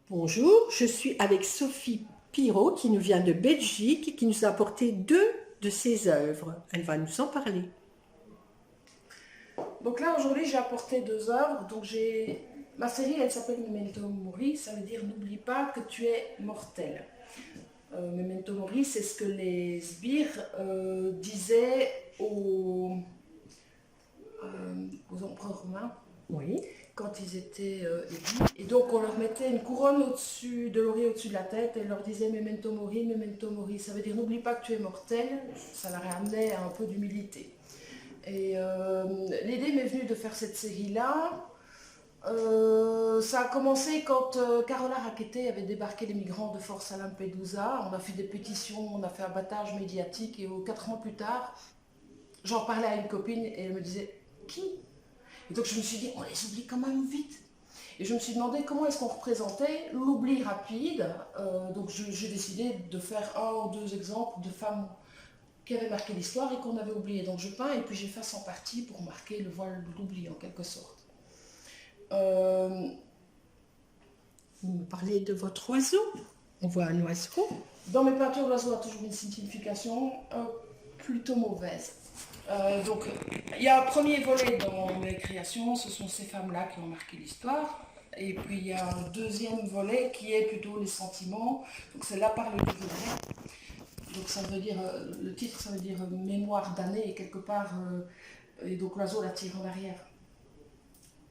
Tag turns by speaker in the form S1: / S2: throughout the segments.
S1: Bonjour, je suis avec Sophie Pirot qui nous vient de Belgique et qui nous a apporté 2 de ses œuvres. Elle va nous en parler.
S2: Donc là, aujourd'hui, j'ai apporté 2 œuvres. Donc ma série, elle s'appelle Memento Mori. Ça veut dire n'oublie pas que tu es mortel. Memento Mori, c'est ce que les sbires disaient aux empereurs romains.
S1: Oui.
S2: Quand ils étaient élus. Et donc on leur mettait une couronne au-dessus de laurier au-dessus de la tête et leur disait Memento Mori, Memento Mori. Ça veut dire n'oublie pas que tu es mortel. Ça leur amenait à un peu d'humilité. Et l'idée m'est venue de faire cette série-là. Ça a commencé quand Carola Rackete avait débarqué les migrants de force à Lampedusa. On a fait des pétitions, on a fait un battage médiatique et 4 ans plus tard, j'en parlais à une copine et elle me disait « Qui ?» Et donc je me suis dit, on les oublie quand même vite. Et je me suis demandé comment est-ce qu'on représentait l'oubli rapide. Donc j'ai décidé de faire 1 ou 2 exemples de femmes qui avaient marqué l'histoire et qu'on avait oublié. Donc je peins et puis j'efface en partie pour marquer le voile de l'oubli en quelque sorte.
S1: Vous me parlez de votre oiseau. On voit un oiseau.
S2: Dans mes peintures, l'oiseau a toujours une signification plutôt mauvaise. Donc, il y a un premier volet dans mes créations, ce sont ces femmes-là qui ont marqué l'histoire. Et puis, il y a un deuxième volet qui est plutôt les sentiments. Donc, celle-là parle du regret. Donc, ça veut dire, le titre, ça veut dire mémoire d'année, et quelque part, et donc l'oiseau la tire en arrière.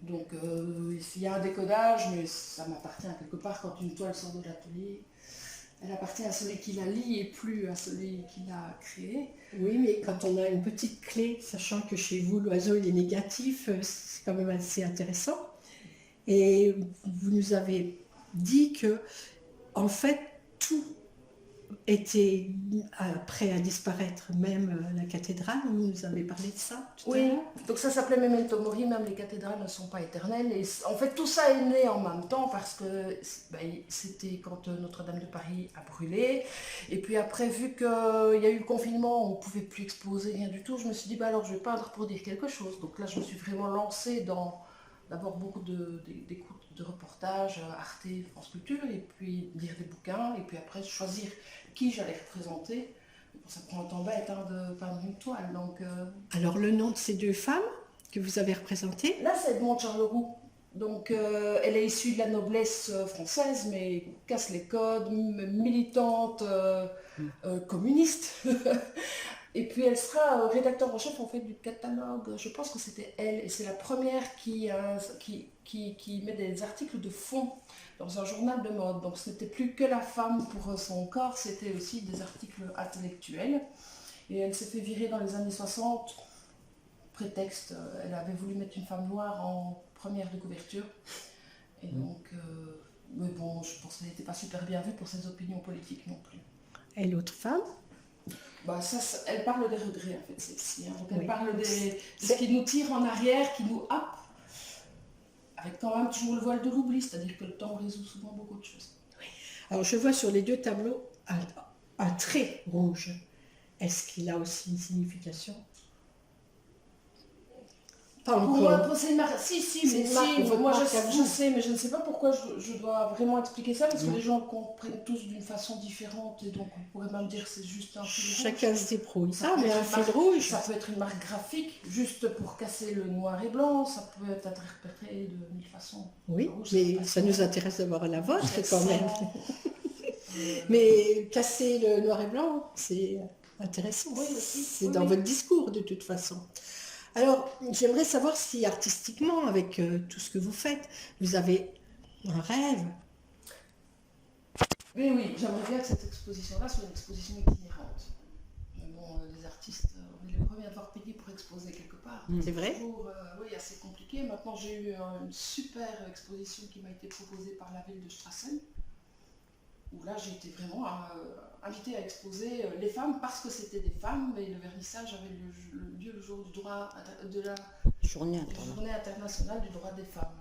S2: Donc, il y a un décodage, mais ça m'appartient quelque part quand une toile sort de l'atelier. Elle appartient à celui qui la lit et plus à celui qui l'a créée.
S1: Oui, mais quand on a une petite clé, sachant que chez vous, l'oiseau il est négatif, c'est quand même assez intéressant. Et vous nous avez dit que, en fait, tout était prêt à disparaître, même la cathédrale. Vous nous avez parlé de ça tout à
S2: Oui,
S1: l'heure.
S2: donc ça s'appelait Memento Mori, même les cathédrales ne sont pas éternelles. Et en fait, tout ça est né en même temps parce que c'était quand Notre-Dame de Paris a brûlé. Et puis après, vu qu'il y a eu le confinement, on ne pouvait plus exposer rien du tout, je me suis dit, bah alors je vais peindre pour dire quelque chose. Donc là, je me suis vraiment lancée dans d'abord beaucoup d'écoutes de reportages, Arte, France Culture, et puis lire des bouquins, et puis après choisir qui j'allais représenter. Ça prend un temps bête de peindre une toile. Donc,
S1: Alors, le nom de ces 2 femmes que vous avez représentées?
S2: là, c'est Edmond Charleroux. Donc, elle est issue de la noblesse française, mais casse les codes, militante, communiste. Et puis, elle sera rédacteur en chef en fait du catalogue. Je pense que c'était elle. Et c'est la première qui met des articles de fond dans un journal de mode. Donc, ce n'était plus que la femme pour son corps, c'était aussi des articles intellectuels. Et elle s'est fait virer dans les années 60. Prétexte, elle avait voulu mettre une femme noire en première de couverture. Et donc, mais bon, je pense qu'elle n'était pas super bien vue pour ses opinions politiques non plus.
S1: Et l'autre femme?
S2: Bah ça, elle parle des regrets en fait, celle-ci. Hein. Donc elle
S1: Oui.
S2: parle de ce qui nous tire en arrière, qui nous happe, avec quand même toujours le voile de l'oubli, c'est-à-dire que le temps résout souvent beaucoup de choses.
S1: Alors, je vois sur les 2 tableaux un trait rouge. Est-ce qu'il a aussi une signification? Pas
S2: Pour moi,
S1: encore.
S2: c'est une marque. Si,
S1: C'est
S2: mais
S1: une marque,
S2: si,
S1: votre
S2: moi
S1: marque à
S2: je
S1: vous.
S2: sais, mais je ne sais pas pourquoi je dois vraiment expliquer ça, parce que les gens comprennent tous d'une façon différente, et donc on pourrait même dire que c'est juste un fil rouge.
S1: Chacun se débrouille.
S2: Ça
S1: Ah,
S2: peut
S1: mais
S2: être
S1: un
S2: une
S1: fil
S2: marque-
S1: rouge.
S2: Ça peut être une marque graphique, juste pour casser le noir et blanc, ça peut être interprété de 1000 façons.
S1: Oui,
S2: Le rouge,
S1: mais
S2: c'est
S1: ça nous intéresse d'avoir la vôtre quand même.
S2: Euh,
S1: Mais casser le noir et blanc, c'est intéressant.
S2: Oui, aussi.
S1: C'est
S2: Oui,
S1: dans
S2: oui.
S1: votre discours de toute façon. Alors, j'aimerais savoir si artistiquement, avec tout ce que vous faites, vous avez un rêve.
S2: Mais oui, j'aimerais bien que cette exposition-là soit une exposition itinérante. Mais bon, les artistes, on est les premiers à devoir payer pour exposer quelque part.
S1: C'est vrai?
S2: Toujours, oui, assez compliqué. Maintenant, j'ai eu une super exposition qui m'a été proposée par la ville de Strassen, où là, j'ai été vraiment invitée à exposer les femmes parce que c'était des femmes, et le vernissage avait lieu le jour du droit de la
S3: Journée
S2: journée internationale du droit des femmes.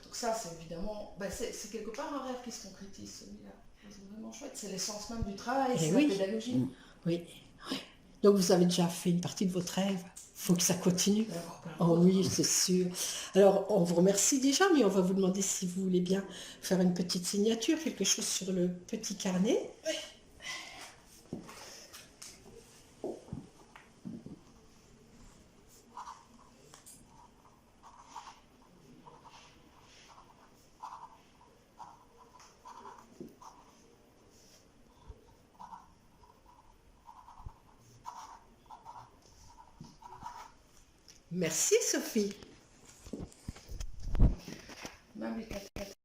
S2: Donc ça, c'est évidemment, c'est quelque part un rêve qui se concrétise, celui-là. C'est vraiment chouette, c'est l'essence même du travail,
S1: Eh
S2: c'est
S1: oui.
S2: la pédagogie.
S1: Oui. Donc, vous avez déjà fait une partie de votre rêve. faut que ça continue.
S2: Alors,
S1: Oh oui, c'est sûr. Alors, on vous remercie déjà, mais on va vous demander si vous voulez bien faire une petite signature, quelque chose sur le petit carnet. Merci Sophie.
S2: Marie